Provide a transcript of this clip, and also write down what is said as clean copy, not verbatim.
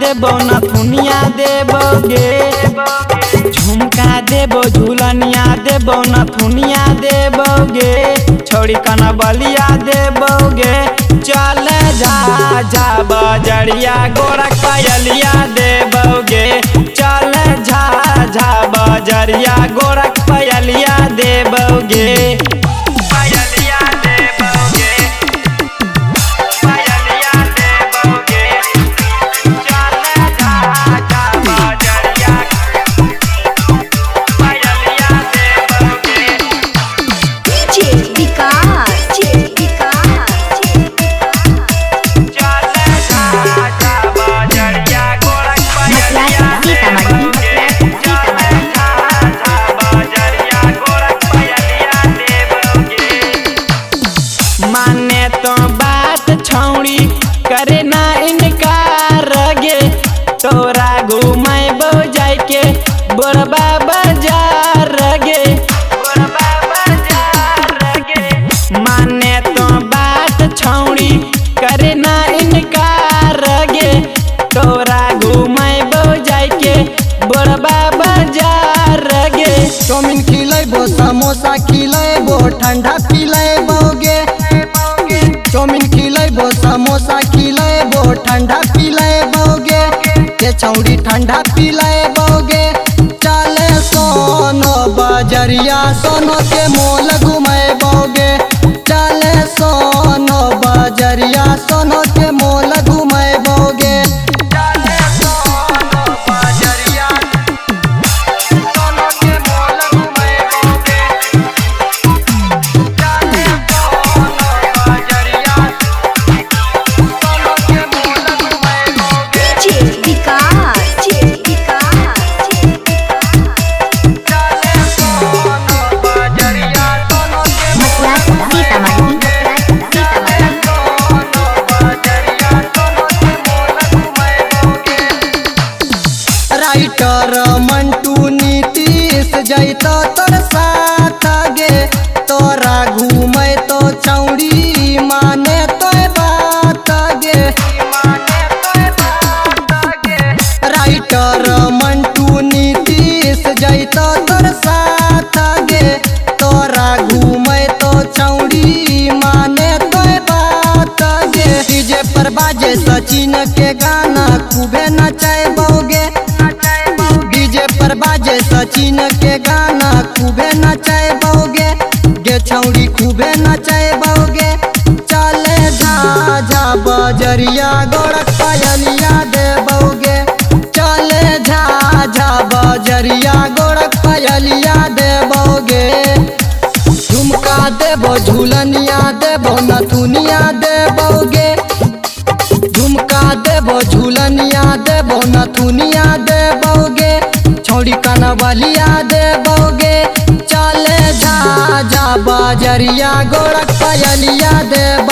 देबो नथुनिया देबोगे, झुमका देबो झूलनिया देबो नथुनिया देबोगे, छोड़ी कना बलिया देबोगे। चल जा बजरिया गोरख पायलिया देबोगे, चल जा बजरिया गोरख पायलिया देबोगे। माने तो बात छौड़ी करे ना इनकार गे, तोरा घुमाबो जाके बड़बा बाजार गे, माने तो बात छौड़ी करे ना इनकार गे, तोरा घुमाबो जाके बड़बा बाजार गे। चाउमीन खिलेबो समोसा खिलेबो ठंडा पिलेबोगे, चाउमीन खिलेबो समोसा खिलेबो ठंडा पिलेबोगे, के छौड़ी ठंडा पिलेबोगे। चले सोनो बजरिया सोनो के मोल घुमेबोगे, चले सोनो बजरिया सोनो के मोल घुमेबोगे। राइटर मंटू नीतीश जैतो तोर साथ गे, तोरा घूमे तो छौड़ी माने तो बात गे। राइटर मंटू नीतीश जैतो तोर साथ गे, तोरा घूमे तो छौड़ी माने तो बात गे। डीजे पर बाजे सचिन के गाना खूबे नचैबोगे, डीजे पर बाजे सचिन के गाना खूबे नचैबोगे, गे छौड़ी खूबे नचैबोगे। चले जा बजरिया गोरख पायलिया देबोगे, चले जा बजरिया गोरख पायलिया देबोगे। झुमका देबो झूलनिया देबो नथुनिया देबोगे, झुमका देबो झूलनिया देबो नथुनिया देबोगे, छौड़ी कनवलिया देबोगे। चले जा बजरिया गोरख पायलिया देबो।